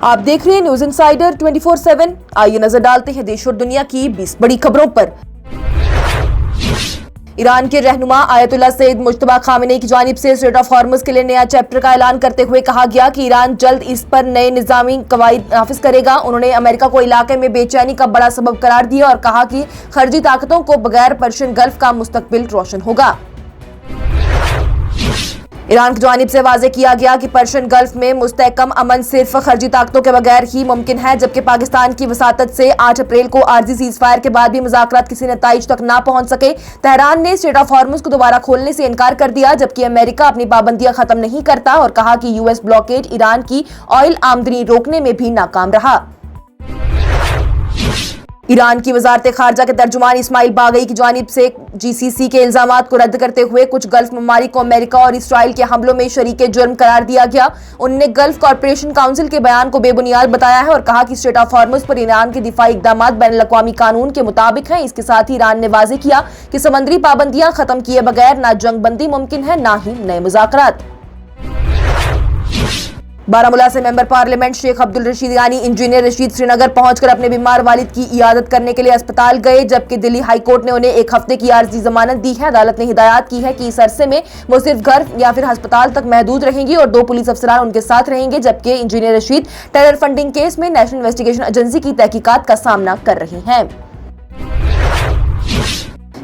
आप देख रहे हैं न्यूज इंसाइडर 24/7। आइए नजर डालते हैं देश और दुनिया की 20 बड़ी खबरों पर। ईरान के रहनुमा आयतुल्लाह सैयद मुज्तबा खामेनी की जानिब से स्ट्रेट ऑफ हॉर्मुज के लिए नया चैप्टर का ऐलान करते हुए कहा गया कि ईरान जल्द इस पर नए निजामी कवायद नाफिज करेगा। उन्होंने अमेरिका को इलाके में बेचैनी का बड़ा सबब करार दिया और कहा कि खर्जी ताकतों को बगैर पर्शियन गल्फ का मुस्तकबिल रोशन होगा। ईरान की जानिब से वाज़ेह किया गया कि पर्शियन गल्फ में मुस्तहकम अमन सिर्फ खर्जी ताकतों के बगैर ही मुमकिन है, जबकि पाकिस्तान की वसातत से 8 अप्रैल को आर्जी सीज फायर के बाद भी मुज़ाकरात किसी नताइज तक ना पहुंच सके। तेहरान ने स्ट्रेट ऑफ हॉर्मुज को दोबारा खोलने से इनकार कर दिया, जबकि अमेरिका अपनी पाबंदियां खत्म नहीं करता और कहा कि यूएस ब्लॉकेड ईरान की ऑयल आमदनी रोकने में भी नाकाम रहा। ईरान की वजारत खारजा के तर्जुमान इस्माइल बागई की जानिब से जीसीसी के इल्जामात को रद्द करते हुए कुछ गल्फ ममालिक को अमेरिका और इसराइल के हमलों में शरीके जुर्म करार दिया गया। उन्होंने गल्फ कॉरपोरेशन काउंसिल के बयान को बेबुनियाद बताया है और कहा कि स्ट्रेट ऑफ हॉर्मुज पर ईरान के दिफाई इकदाम बैनुल-अक़वामी कानून के मुताबिक हैं। इसके साथ ही ईरान ने वाज़ेह किया कि समंदरी पाबंदियां खत्म किए बगैर न जंगबंदी मुमकिन है, न ही नए मुज़ाकरात। बारामूला से मेंबर पार्लियामेंट शेख अब्दुल रशीद यानी इंजीनियर रशीद श्रीनगर पहुंचकर अपने बीमार वालिद की इयादत करने के लिए अस्पताल गए, जबकि दिल्ली हाई कोर्ट ने उन्हें 1 हफ्ते की आर्जी जमानत दी है। अदालत ने हिदायत की है कि इस अरसे में वो सिर्फ घर या फिर अस्पताल तक महदूद रहेंगी और 2 पुलिस अफसरान उनके साथ रहेंगे, जबकि engineer Rashid terror funding case में नेशनल इन्वेस्टिगेशन एजेंसी की तहकीकात का सामना कर रही हैं।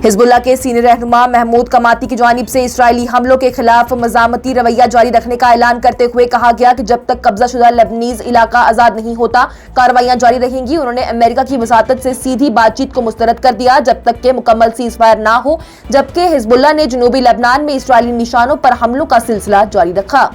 हिजबुल्लाह के सीनियर रहनुमा महमूद कमाती की जानिब से इस्राइली हमलों के खिलाफ मज़ामती रवैया जारी रखने का ऐलान करते हुए कहा गया कि जब तक कब्जाशुदा लेबनीज इलाका आज़ाद नहीं होता कार्रवाइयां जारी रहेंगी। उन्होंने अमेरिका की वसातत से सीधी बातचीत को मुस्तरद कर दिया जब तक के मुकम्मल सीज फायर ना हो, जबकि हिजबुल्लाह ने जनूबी लेबनान में इस्राइली निशानों पर हमलों का सिलसिला जारी रखा।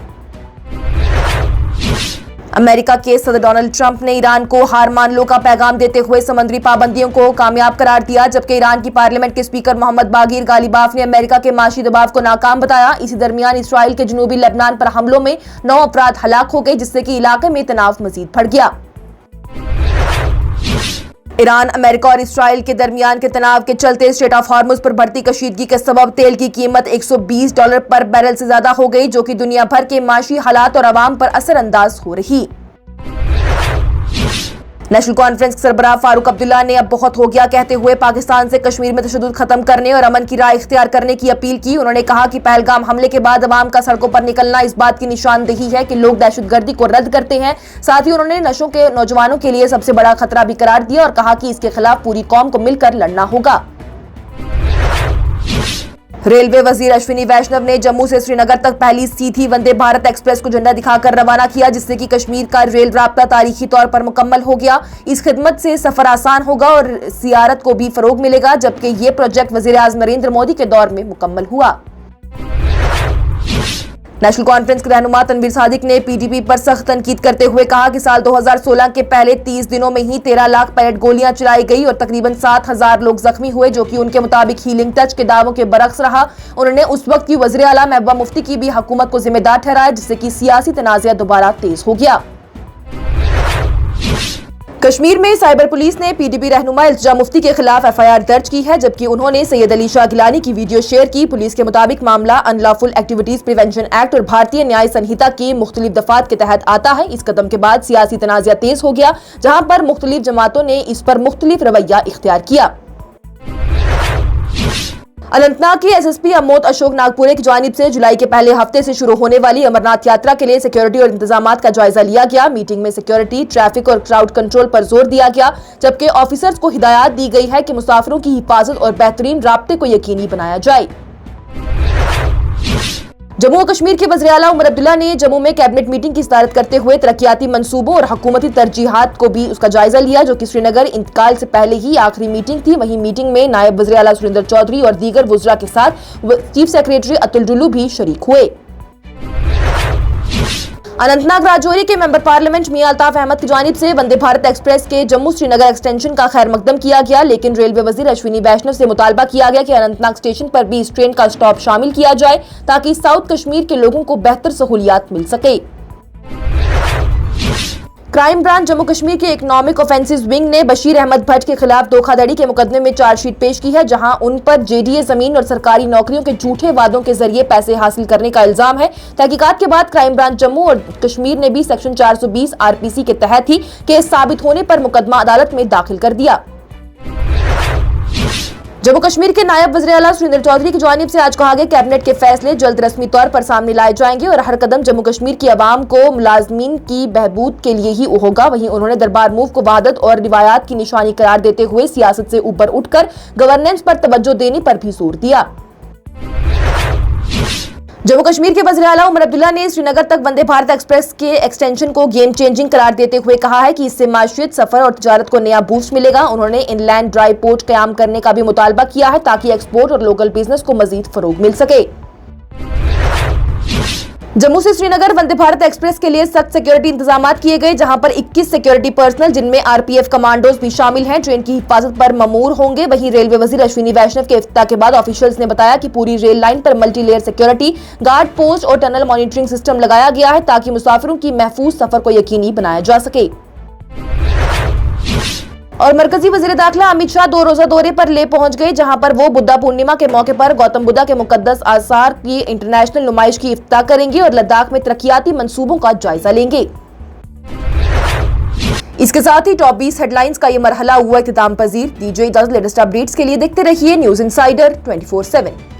अमेरिका के सदर डोनाल्ड ट्रंप ने ईरान को हार मान लो का पैगाम देते हुए समुद्री पाबंदियों को कामयाब करार दिया, जबकि ईरान की पार्लियामेंट के स्पीकर मोहम्मद बागिर गालिबाफ ने अमेरिका के माशी दबाव को नाकाम बताया। इसी दरमियान इसराइल के जनूबी लेबनान पर हमलों में 9 अफराद हलाक हो गए, जिससे कि इलाके में तनाव मजीद बढ़ गया। ईरान, अमेरिका और इसराइल के दरमियान के तनाव के चलते स्ट्रेट ऑफ हॉर्मुज पर बढ़ती कशीदगी के सबब तेल की कीमत $120 पर बैरल से ज्यादा हो गई, जो कि दुनिया भर के माशी हालात और आवाम पर असरअंदाज हो रही। नेशनल कॉन्फ्रेंस के सरबराह फारूक अब्दुल्ला ने अब बहुत हो गया कहते हुए पाकिस्तान से कश्मीर में तशद्दुद खत्म करने और अमन की राह इख्तियार करने की अपील की। उन्होंने कहा कि पहलगाम हमले के बाद अवाम का सड़कों पर निकलना इस बात की निशानदेही है कि लोग दहशतगर्दी को रद्द करते हैं। साथ ही उन्होंने नशों के नौजवानों के लिए सबसे बड़ा खतरा भी करार दिया और कहा कि इसके खिलाफ पूरी कौम को मिलकर लड़ना होगा। रेलवे वजीर अश्विनी वैष्णव ने जम्मू से श्रीनगर तक पहली सीधी वंदे भारत एक्सप्रेस को झंडा दिखाकर रवाना किया, जिससे कि कश्मीर का रेल राब्ता तारीखी तौर पर मुकम्मल हो गया। इस खिदमत से सफर आसान होगा और सियारत को भी फरोग मिलेगा, जबकि ये प्रोजेक्ट वजीर-ए-आज़म नरेंद्र मोदी के दौर में मुकम्मल हुआ। नेशनल कॉन्फ्रेंस के रहनुमा तनवीर सादिक ने पीडीपी पर सख्त तनकीद करते हुए कहा कि साल 2016 के पहले 30 दिनों में ही 13 लाख पैलेट गोलियां चलाई गई और तकरीबन 7,000 लोग जख्मी हुए, जो कि उनके मुताबिक हीलिंग टच के दावों के बरक्स रहा। उन्होंने उस वक्त की वज़ीर आला महबूबा मुफ्ती की भी हुकूमत को जिम्मेदार ठहराया, जिससे कि सियासी तनाज़ा दोबारा तेज हो गया। कश्मीर में साइबर पुलिस ने पीडीपी रहनुमा इल्तिजा मुफ्ती के खिलाफ एफआईआर दर्ज की है, जबकि उन्होंने सैयद अली शाह गिलानी की वीडियो शेयर की। पुलिस के मुताबिक मामला अनलॉफुल एक्टिविटीज प्रिवेंशन एक्ट और भारतीय न्याय संहिता की मुख्तलिफ दफात के तहत आता है। इस कदम के बाद सियासी तनाज़ा तेज हो गया, जहां पर मुख्तलिफ जमातों ने इस पर मुख्तलिफ रवैया इख्तियार किया। अनंतनाग के एसएसपी अमोद अशोक नागपुरे की जानिब से जुलाई के पहले हफ्ते से शुरू होने वाली अमरनाथ यात्रा के लिए सिक्योरिटी और इंतजामात का जायजा लिया गया। मीटिंग में सिक्योरिटी, ट्रैफिक और क्राउड कंट्रोल पर जोर दिया गया, जबकि ऑफिसर्स को हिदायत दी गई है कि मुसाफिरों की हिफाजत और बेहतरीन राब्ते को यकीनी बनाया जाए। जम्मू और कश्मीर के वज़ीर आला उमर अब्दुल्ला ने जम्मू में कैबिनेट मीटिंग की सदारत करते हुए तरक्याती मंसूबों और हुकूमती तरजीहात को भी उसका जायजा लिया, जो कि श्रीनगर इंतकाल से पहले ही आखिरी मीटिंग थी। वहीं मीटिंग में नायब वज़ीर आला सुरेंद्र चौधरी और दीगर वुज़रा के साथ चीफ सेक्रेटरी अतुल डुल्लू भी शरीक हुए। अनंतनाग राजौरी के मेंबर पार्लियामेंट मियां अल्ताफ अहमद की जानिब से वंदे भारत एक्सप्रेस के जम्मू श्रीनगर एक्सटेंशन का खैर मकदम किया गया, लेकिन रेलवे वजीर अश्विनी वैष्णव से मुतालबा किया गया कि अनंतनाग स्टेशन पर भी इस ट्रेन का स्टॉप शामिल किया जाए, ताकि साउथ कश्मीर के लोगों को बेहतर सहूलियात मिल सके। क्राइम ब्रांच जम्मू कश्मीर के इकोनॉमिक ऑफेंसेस विंग ने बशीर अहमद भट्ट के खिलाफ धोखाधड़ी के मुकदमे में चार्जशीट पेश की है, जहां उन पर जेडीए जमीन और सरकारी नौकरियों के झूठे वादों के जरिए पैसे हासिल करने का इल्जाम है। तहकीकात के बाद क्राइम ब्रांच जम्मू और कश्मीर ने भी सेक्शन 420 आरपीसी के तहत ही केस साबित होने पर मुकदमा अदालत में दाखिल कर दिया। जम्मू कश्मीर के नायब वज़ीर आला सुरेंद्र चौधरी की जानिब से आज कहा गया कैबिनेट के फैसले जल्द रस्मी तौर पर सामने लाए जाएंगे और हर कदम जम्मू कश्मीर की आवाम को मुलाजमीन की बहबूद के लिए ही होगा। वहीं उन्होंने दरबार मूव को वहादत और रिवायात की निशानी करार देते हुए सियासत से ऊपर उठकर गवर्नेंस पर तवज्जो देने पर भी जोर दिया। जम्मू कश्मीर के वज़ीर आला उमर अब्दुल्ला ने श्रीनगर तक वंदे भारत एक्सप्रेस के एक्सटेंशन को गेम चेंजिंग करार देते हुए कहा है कि इससे माशियत, सफर और तिजारत को नया बूस्ट मिलेगा। उन्होंने इनलैंड ड्राई पोर्ट कयाम करने का भी मुतालबा किया है ताकि एक्सपोर्ट और लोकल बिजनेस को मजीद फरोग मिल सके। जम्मू से श्रीनगर वंदे भारत एक्सप्रेस के लिए सख्त सिक्योरिटी इंतजाम किए गए, जहां पर 21 सिक्योरिटी पर्सनल जिनमें आरपीएफ कमांडोज भी शामिल हैं ट्रेन की हिफाजत पर ममूर होंगे। वहीं रेलवे वजीर अश्विनी वैष्णव के इफ्तिताह के बाद ऑफिशियल्स ने बताया कि पूरी रेल लाइन पर multi layer security, guard post और टनल मॉनिटरिंग सिस्टम लगाया गया है ताकि मुसाफिरों की महफूज सफर को यकीनी बनाया जा सके। और मरकजी वजीर दाखिला अमित शाह 2 रोजा दौरे पर ले पहुंच गए, जहां पर वो बुद्धा पूर्णिमा के मौके पर गौतम बुद्धा के मुकद्दस आसार की इंटरनेशनल नुमाइश की इफ्तिताह करेंगे और लद्दाख में तरक्याती मंसूबों का जायजा लेंगे। इसके साथ ही टॉप 20 हेडलाइंस का ये मरहला हुआ इख्तिताम पजीर। दीजिए इजाजत, लेटेस्ट अपडेट्स के लिए देखते रहिए न्यूज इंसाइडर 24/7।